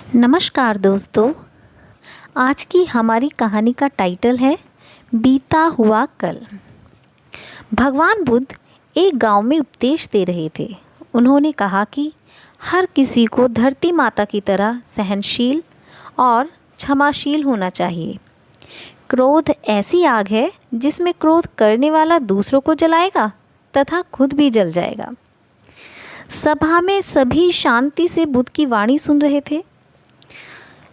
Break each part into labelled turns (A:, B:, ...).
A: नमस्कार दोस्तों, आज की हमारी कहानी का टाइटल है बीता हुआ कल। भगवान बुद्ध एक गांव में उपदेश दे रहे थे। उन्होंने कहा कि हर किसी को धरती माता की तरह सहनशील और क्षमाशील होना चाहिए। क्रोध ऐसी आग है जिसमें क्रोध करने वाला दूसरों को जलाएगा तथा खुद भी जल जाएगा। सभा में सभी शांति से बुद्ध की वाणी सुन रहे थे,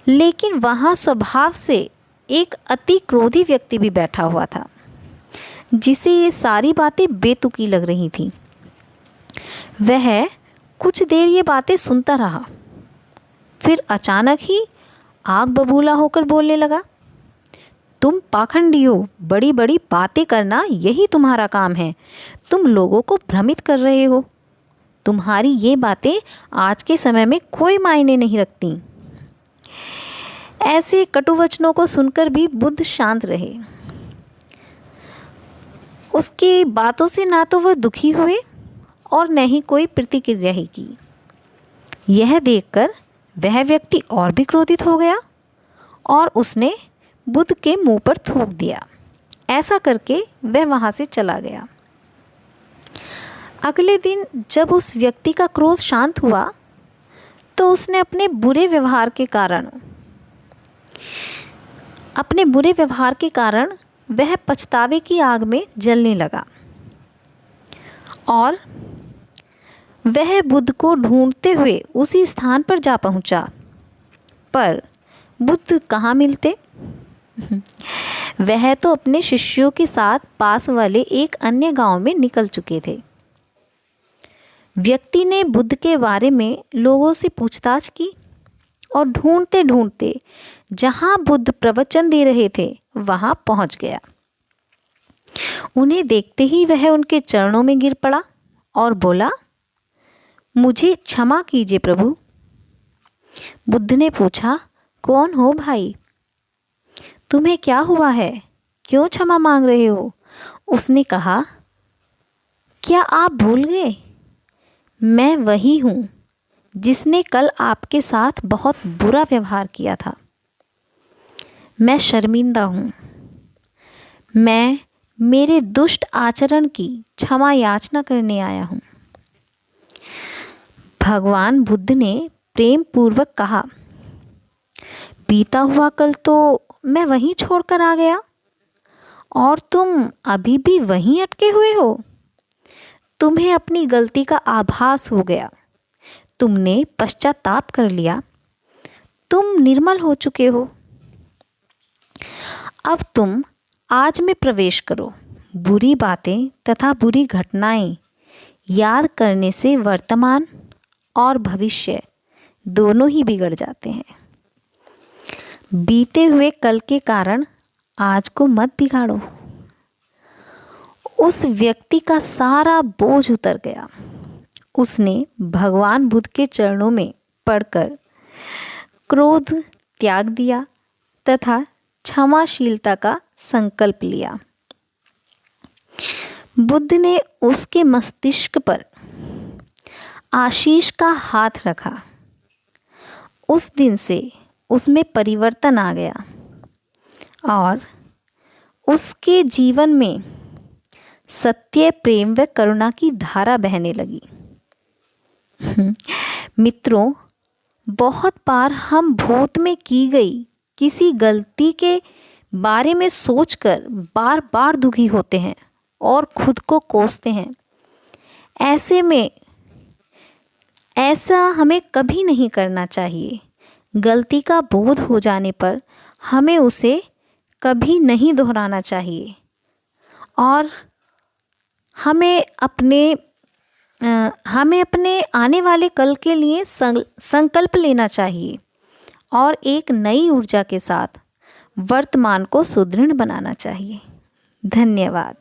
A: लेकिन वहाँ स्वभाव से एक अति क्रोधी व्यक्ति भी बैठा हुआ था, जिसे ये सारी बातें बेतुकी लग रही थीं। वह कुछ देर ये बातें सुनता रहा, फिर अचानक ही आग बबूला होकर बोलने लगा, तुम पाखंडी हो, बड़ी बड़ी बातें करना यही तुम्हारा काम है। तुम लोगों को भ्रमित कर रहे हो। तुम्हारी ये बातें आज के समय में कोई मायने नहीं रखती। ऐसे कटु वचनों को सुनकर भी बुद्ध शांत रहे। उसकी बातों से ना तो वह दुखी हुए और न ही कोई प्रतिक्रिया ही की। यह देखकर वह व्यक्ति और भी क्रोधित हो गया और उसने बुद्ध के मुंह पर थूक दिया। ऐसा करके वह वहाँ से चला गया। अगले दिन जब उस व्यक्ति का क्रोध शांत हुआ तो उसने अपने बुरे व्यवहार के कारण वह पछतावे की आग में जलने लगा और वह बुद्ध को ढूंढते हुए उसी स्थान पर जा पहुंचा। पर बुद्ध कहाँ मिलते? वह तो अपने शिष्यों के साथ पास वाले एक अन्य गांव में निकल चुके थे। व्यक्ति ने बुद्ध के बारे में लोगों से पूछताछ की और ढूंढते ढूंढते जहां बुद्ध प्रवचन दे रहे थे वहां पहुंच गया। उन्हें देखते ही वह उनके चरणों में गिर पड़ा और बोला, मुझे क्षमा कीजिए प्रभु। बुद्ध ने पूछा, कौन हो भाई? तुम्हें क्या हुआ है? क्यों क्षमा मांग रहे हो? उसने कहा, क्या आप भूल गए? मैं वही हूँ जिसने कल आपके साथ बहुत बुरा व्यवहार किया था। मैं शर्मिंदा हूँ। मैं मेरे दुष्ट आचरण की क्षमा याचना करने आया हूँ। भगवान बुद्ध ने प्रेम पूर्वक कहा, बीता हुआ कल तो मैं वहीं छोड़कर आ गया और तुम अभी भी वहीं अटके हुए हो। तुम्हें अपनी गलती का आभास हो गया। तुमने पश्चाताप कर लिया। तुम निर्मल हो चुके हो। अब तुम आज में प्रवेश करो। बुरी बातें तथा बुरी घटनाएं याद करने से वर्तमान और भविष्य दोनों ही बिगड़ जाते हैं। बीते हुए कल के कारण आज को मत बिगाड़ो। उस व्यक्ति का सारा बोझ उतर गया। उसने भगवान बुद्ध के चरणों में पड़कर क्रोध त्याग दिया तथा क्षमाशीलता का संकल्प लिया। बुद्ध ने उसके मस्तिष्क पर आशीष का हाथ रखा। उस दिन से उसमें परिवर्तन आ गया और उसके जीवन में सत्य, प्रेम व करुणा की धारा बहने लगी। मित्रों, बहुत बार हम भूत में की गई किसी गलती के बारे में सोचकर बार बार दुखी होते हैं और खुद को कोसते हैं। ऐसे में ऐसा हमें कभी नहीं करना चाहिए। गलती का बोध हो जाने पर हमें उसे कभी नहीं दोहराना चाहिए और हमें अपने आने वाले कल के लिए संकल्प लेना चाहिए और एक नई ऊर्जा के साथ वर्तमान को सुदृढ़ बनाना चाहिए। धन्यवाद।